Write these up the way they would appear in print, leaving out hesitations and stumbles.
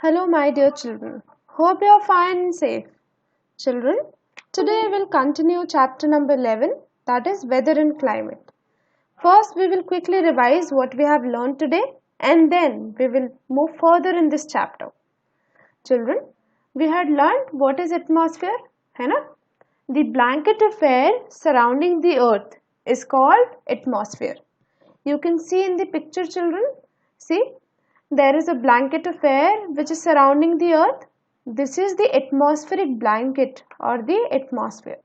Hello, my dear children. Hope you are fine and safe. Children, today we'll continue chapter number 11, that is weather and climate. First, we will quickly revise what we have learned today and then we will move further in this chapter. Children, we had learned what is atmosphere, है ना? The blanket of air surrounding the earth is called atmosphere. You can see in the picture, children. See, there is a blanket of air which is surrounding the earth. This is the atmospheric blanket or the atmosphere.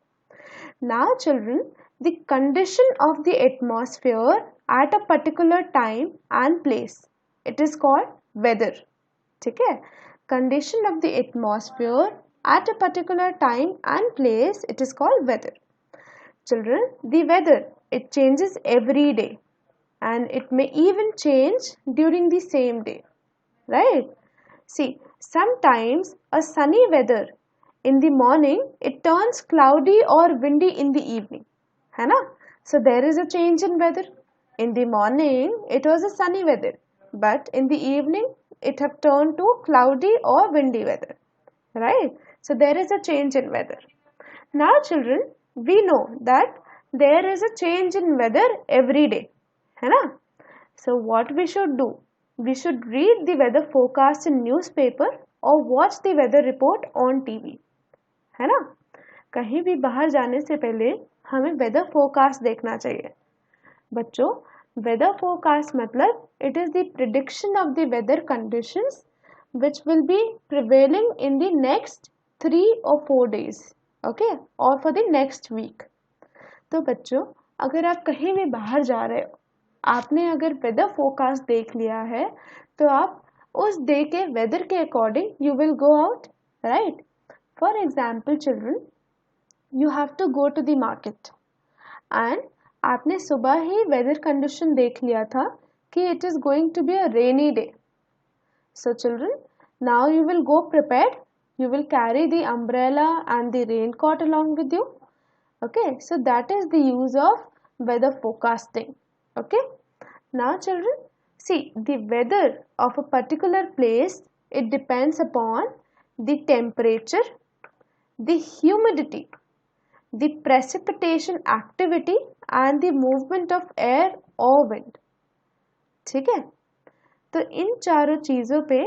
Now, children, the condition of the atmosphere at a particular time and place, it is called weather. ठीक है? Condition of the atmosphere at a particular time and place, it is called weather. Children, the weather, it changes every day and it may even change during the same day, right? See, sometimes a sunny weather in the morning, it turns cloudy or windy in the evening, है ना? So there is a change in weather. In the morning it was a sunny weather, but in the evening it have turned to cloudy or windy weather, right? So there is a change in weather. Now children, we know that there is a change in weather every day, है ना? So what we should do? We should read the weather forecast in newspaper or watch the weather report on TV, है ना? कहीं भी बाहर जाने से पहले हमें वेदर फोरकास्ट देखना चाहिए. बच्चों, वेदर फोरकास्ट मतलब it is the prediction of the weather conditions which will be prevailing in the next 3 or 4 days, okay, or for the next week. तो बच्चों, अगर आप कहीं भी बाहर जा रहे हो, आपने अगर वेदर फोरकास्ट देख लिया है तो आप उस डे के वेदर के according you will go out, right? For example children, you have to go to the market and आपने सुबह ही वेदर कंडीशन देख लिया था कि it is going to be a rainy day. So children, now you will go prepared. You will carry the umbrella and the raincoat along with you. Okay, so that is the use of weather forecasting. Okay, now children, see, the weather of a particular place, it depends upon the temperature, the humidity, the precipitation activity and the movement of air or wind. ठीक है? तो इन चारों चीजों पे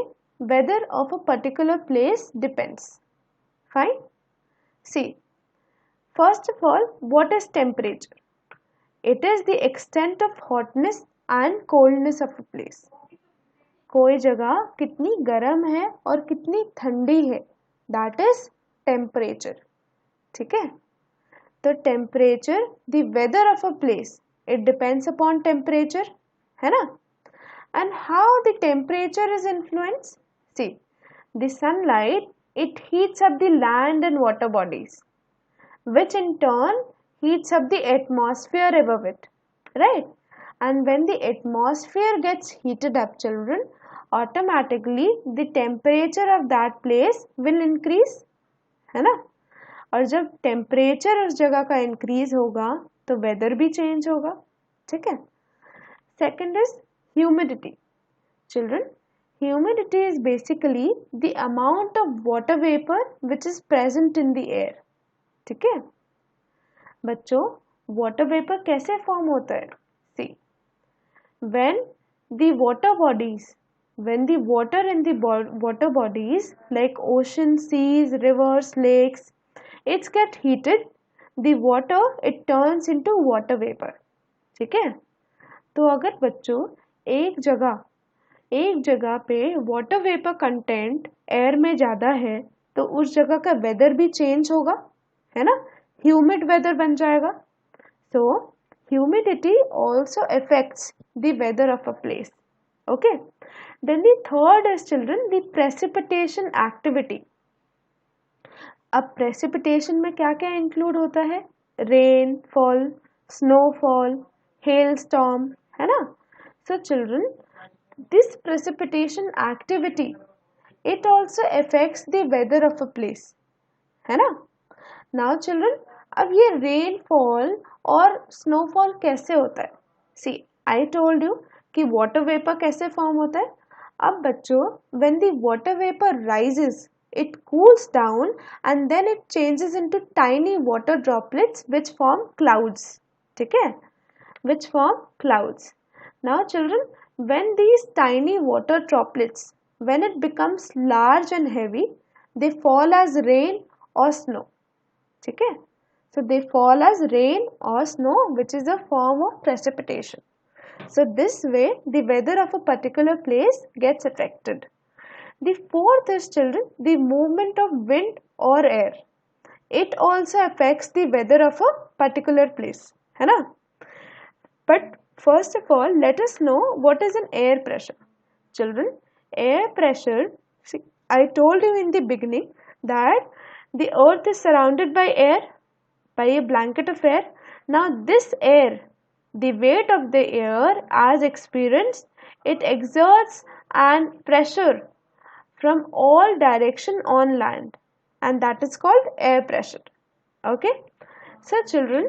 weather of a particular place depends. Fine? See, first of all, what is temperature? It is the extent of hotness and coldness of a place. कोई जगह कितनी गर्म है और कितनी ठंडी है, that is temperature. ठीक है? तो temperature, the weather of a place, it depends upon temperature, है ना? And how the temperature is influenced? See, the sunlight, it heats up the land and water bodies, which in turn heats up the atmosphere above it, right? And when the atmosphere gets heated up, children, automatically the temperature of that place will increase, है ना? और जब temperature उस जगह का increase होगा तो weather भी चेंज होगा. ठीक है? Second is humidity. Children, humidity is basically the amount of water vapor which is present in the air. ठीक है? बच्चों, water vapor कैसे form होता है? See, when the water in the water bodies like oceans, seas, rivers, lakes, it get heated, the water it turns into water vapor. ठीक है? तो अगर बच्चों एक जगह पे वाटर वेपर कंटेंट एयर में ज़्यादा है तो उस जगह का वेदर भी चेंज होगा, है ना? ह्यूमिड वेदर बन जाएगा. So humidity also affects the weather of a place. Okay, then the third is children the precipitation activity. अब प्रेसिपिटेशन में क्या क्या इंक्लूड होता है? Rainfall, snowfall, hailstorm, है ना? So children, this precipitation activity, it also affects the weather of a place, है ना? Now children, अब ये rainfall और snowfall कैसे होता है? See, I told you कि water vapor कैसे form होता है. अब बच्चों, when the water vapor rises, it cools down and then it changes into tiny water droplets which form clouds. ठीक है? Which form clouds. Now children, when these tiny water droplets, when it becomes large and heavy, they fall as rain or snow. ठीक है? So they fall as rain or snow, which is a form of precipitation. So this way the weather of a particular place gets affected. The fourth is children, the movement of wind or air. It also affects the weather of a particular place. है ना? But first of all, let us know what is an air pressure. Children, air pressure, see, I told you in the beginning that the earth is surrounded by air, by a blanket of air. Now this air, the weight of the air as experienced, it exerts an pressure from all direction on land, and that is called air pressure. Okay? So children,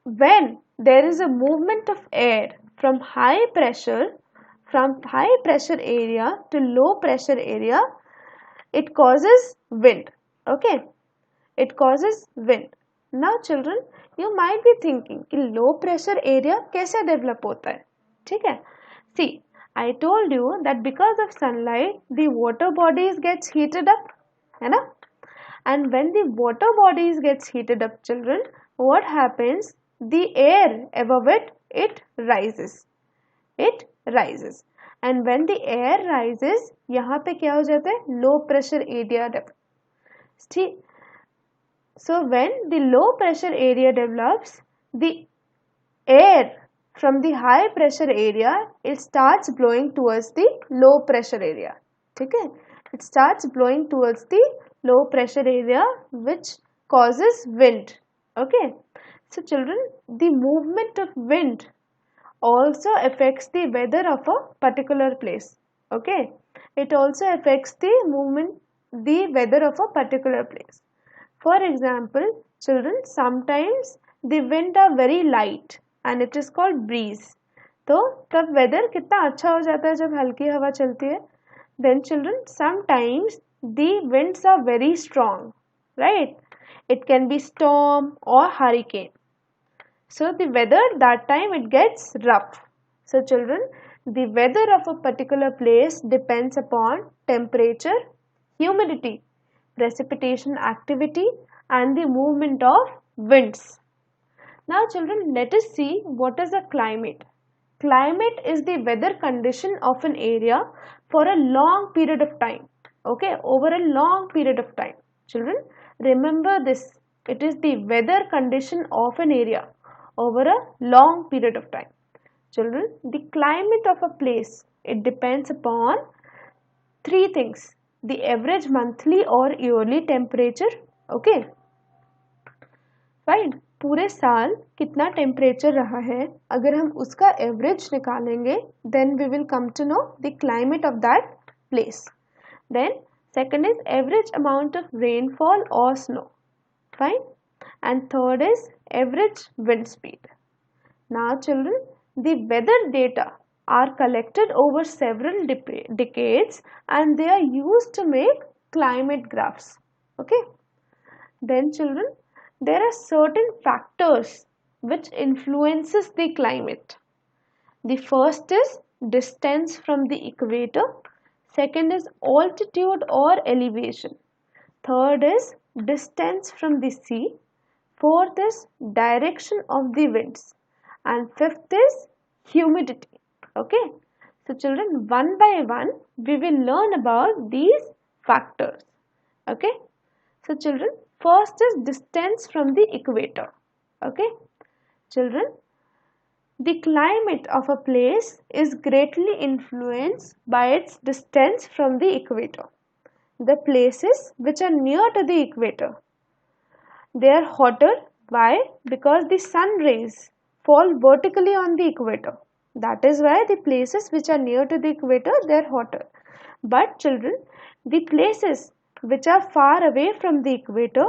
when there is a movement of air from high pressure area to low pressure area, it causes wind. Okay? It causes wind. Now children, you might be thinking कि low pressure area कैसे develop होता है? ठीक है? See, I told you that because of sunlight, the water bodies gets heated up, है ना? And when the water bodies gets heated up, children, what happens? The air above it, it rises. It rises. And when the air rises, यहाँ पे क्या हो जाता है? Low pressure area develops. ठीक? So when the low pressure area develops, the air from the high pressure area, it starts blowing towards the low pressure area. ठीक है? It starts blowing towards the low pressure area, which causes wind. Okay? So children, the movement of wind also affects the weather of a particular place. Okay? It also affects the weather of a particular place. For example, children, sometimes the wind are very light and it is called breeze. तो तब weather कितना अच्छा हो जाता है जब हल्की हवा चलती है. Then children, sometimes the winds are very strong, right? It can be storm or hurricane. So the weather that time it gets rough. So children, the weather of a particular place depends upon temperature, humidity, precipitation activity and the movement of winds. Now children, let us see what is a climate. Climate is the weather condition of an area for a long period of time. Okay, over a long period of time. Children, remember this. It is the weather condition of an area over a long period of time. Children, the climate of a place, it depends upon three things. The average monthly or yearly temperature. Okay, fine. पूरे साल कितना temperature रहा है, अगर हम उसका average निकालेंगे, then we will come to know the climate of that place. Then second is average amount of rainfall or snow. Fine. And third is average wind speed. Now children, the weather data are collected over several decades and they are used to make climate graphs. Okay. Then children, there are certain factors which influences the climate. The first is distance from the equator. Second is altitude or elevation. Third is distance from the sea. Fourth is direction of the winds. And fifth is humidity. Okay. So children, one by one we will learn about these factors. Okay. So children, first is distance from the equator. Okay. Children, the climate of a place is greatly influenced by its distance from the equator. The places which are near to the equator, they are hotter. Why? Because the sun rays fall vertically on the equator. That is why the places which are near to the equator, they are hotter. But children, the places which are far away from the equator,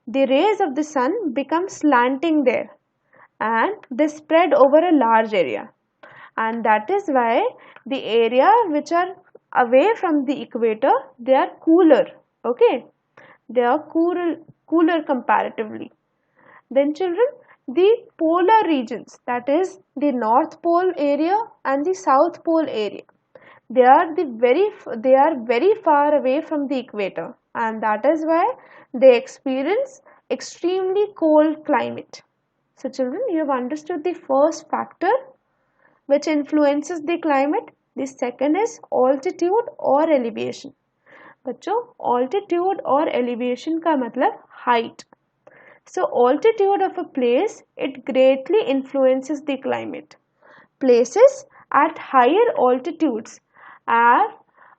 the rays of the sun become slanting there and they spread over a large area. and that is why the area which are away from the equator, they are cooler. Okay, they are cooler comparatively. Then children, the polar regions, that is the North Pole area and the South Pole area, they are very far away from the equator, and that is why they experience extremely cold climate. So children, you have understood the first factor which influences the climate. The second is altitude or elevation. बच्चों, altitude और elevation का मतलब height. So altitude of a place, it greatly influences the climate. Places at higher altitudes are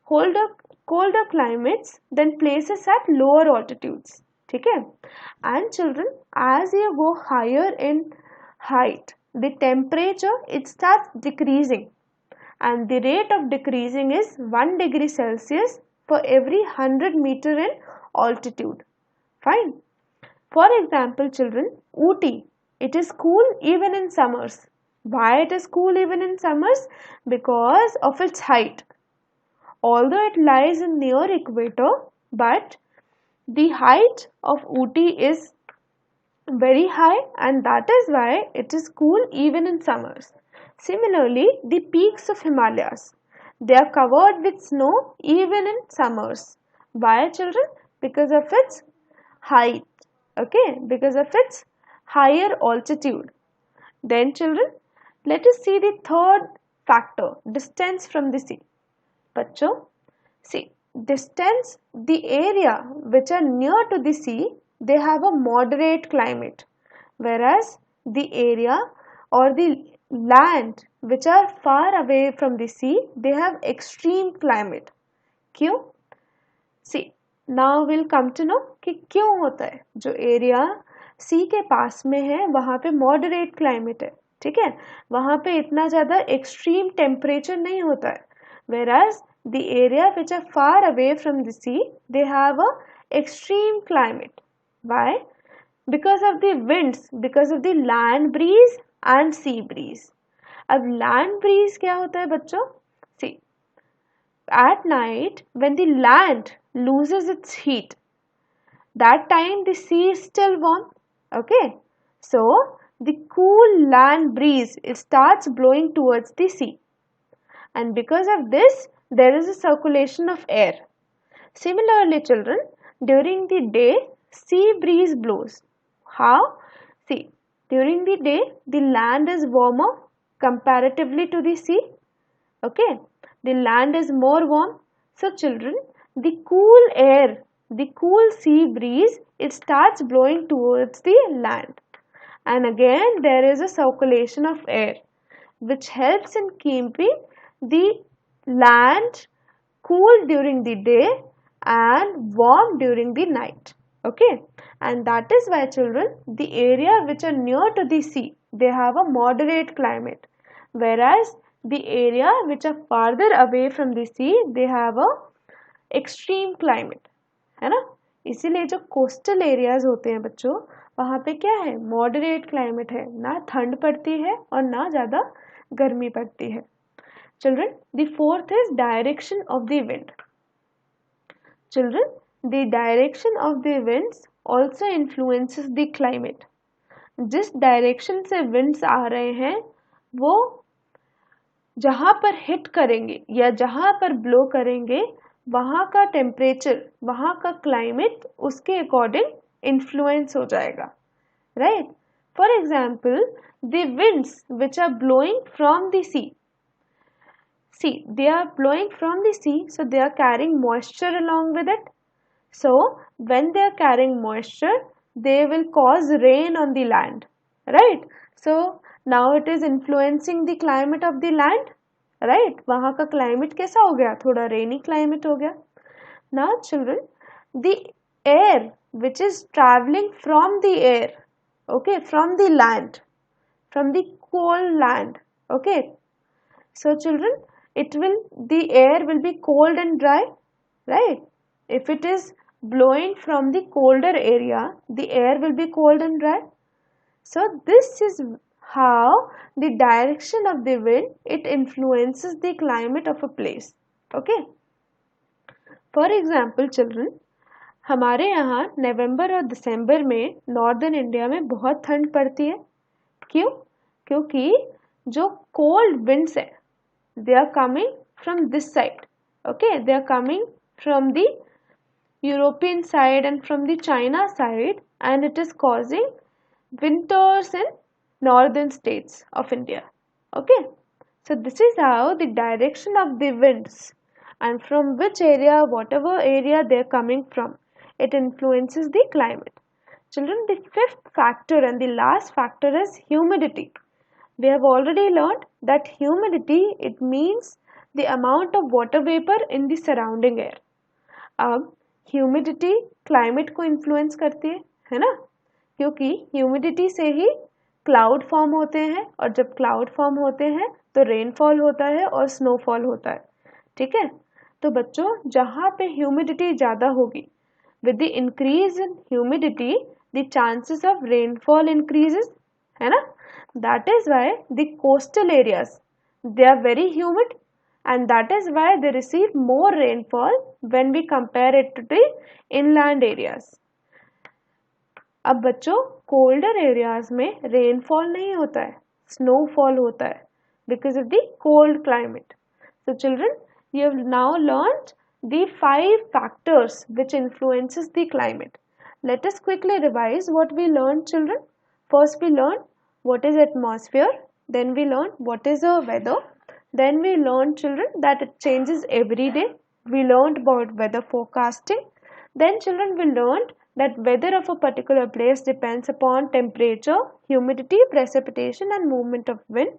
colder climates than places at lower altitudes. ठीक है? And children, as you go higher in height, the temperature, it starts decreasing, and the rate of decreasing is 1 degree Celsius for every 100 meter in altitude. Fine. For example, children, Ooty, it is cool even in summers. Why it is cool even in summers? Because of its height. Although it lies in near equator, but the height of Ooty is very high, and that is why it is cool even in summers. Similarly, the peaks of Himalayas, they are covered with snow even in summers. Why children? Because of its height. Okay, because of its higher altitude. Then children, let us see the third factor, distance from the sea. Bachcho, see, distance, the area which are near to the sea, they have a moderate climate, whereas the area or the land which are far away from the sea, they have extreme climate. क्यों? See, now we'll come to know कि क्यों होता है. जो area सी के पास में है वहाँ पे मॉडरेट क्लाइमेट है, ठीक है, वहाँ पे इतना ज़्यादा एक्सट्रीम टेम्परेचर नहीं होता है, whereas the area which are far away from the sea, they have a extreme climate. Why? Because of the winds, because of the land breeze and sea breeze. अब land breeze क्या होता है बच्चों? See, at night when the land loses its heat, that time the sea is still warm. Okay, so the cool land breeze, it starts blowing towards the sea, and because of this there is a circulation of air. Similarly children, during the day sea breeze blows. How? See, during the day the land is warmer comparatively to the sea. Okay, the land is more warm. So children, the cool air, the cool sea breeze, it starts blowing towards the land, and again there is a circulation of air which helps in keeping the land cool during the day and warm during the night. Okay, and that is why children, the area which are near to the sea, they have a moderate climate, whereas the area which are farther away from the sea, they have a extreme climate, है ना. इसीलिए जो coastal areas होते हैं बच्चों, वहाँ पे क्या है, मॉडरेट क्लाइमेट है, ना ठंड पड़ती है और ना ज़्यादा गर्मी पड़ती है. Children, the fourth is direction of the wind. Children, the direction of the winds also influences the climate. जिस डायरेक्शन से winds आ रहे हैं वो जहाँ पर हिट करेंगे या जहाँ पर ब्लो करेंगे, वहाँ का टेम्परेचर, वहाँ का क्लाइमेट उसके अकॉर्डिंग इन्फ्लुएंस हो जाएगा. Right? For example, the winds which are blowing from the sea, see, they are blowing from the sea, so they are carrying moisture along with it. So when they are carrying moisture, they will cause rain on the land, right? So now it is influencing the climate of the land, right? वहाँ का climate कैसा हो गया, थोड़ा rainy climate हो गया. Now children, the air which is traveling from the air, okay, from the land, from the cold land, okay. So children, the air will be cold and dry, right? If it is blowing from the colder area, the air will be cold and dry. So this is how the direction of the wind it influences the climate of a place. Okay. For example, children, हमारे यहाँ नवंबर और दिसंबर में northern India में बहुत ठंड पड़ती है. क्यों? क्योंकि जो कोल्ड विंड्स है they are coming from this side. Okay, they are coming from the European side and from the China side, and it is causing winters in northern states of India. Okay, so this is how the direction of the winds and from which area, whatever area they are coming from, it influences the climate. Children, the fifth factor and the last factor is humidity. We have already learned that humidity it means the amount of water vapor in the surrounding air. अब humidity climate को influence करती है ना, क्योंकि humidity से ही cloud form होते हैं और जब क्लाउड फॉर्म होते हैं तो रेनफॉल होता है और स्नोफॉल होता है. ठीक है, तो बच्चों जहाँ पे ह्यूमिडिटी ज़्यादा होगी, with the increase in humidity the chances of rainfall increases, है ना. That is why the coastal areas they are very humid, and that is why they receive more rainfall when we compare it to the inland areas. अब बच्चों colder areas में rainfall नहीं होता है, snowfall होता है because of the cold climate. So children, you have now learned the 5 factors which influences the climate. Let us quickly revise what we learned, children. First we learned what is atmosphere, then we learn what is a weather, then we learn, children, that it changes every day. We learned about weather forecasting. Then children, we learned that weather of a particular place depends upon temperature, humidity, precipitation and movement of wind.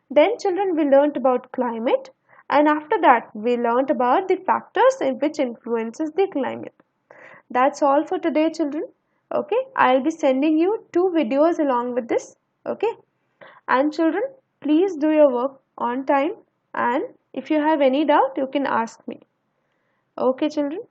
Then children, we learned about climate, and after that we learned about the factors which influences the climate. That's all for today, children. Okay, I'll be sending you 2 videos along with this. Okay, and children, please do your work on time, and if you have any doubt you can ask me. Okay children.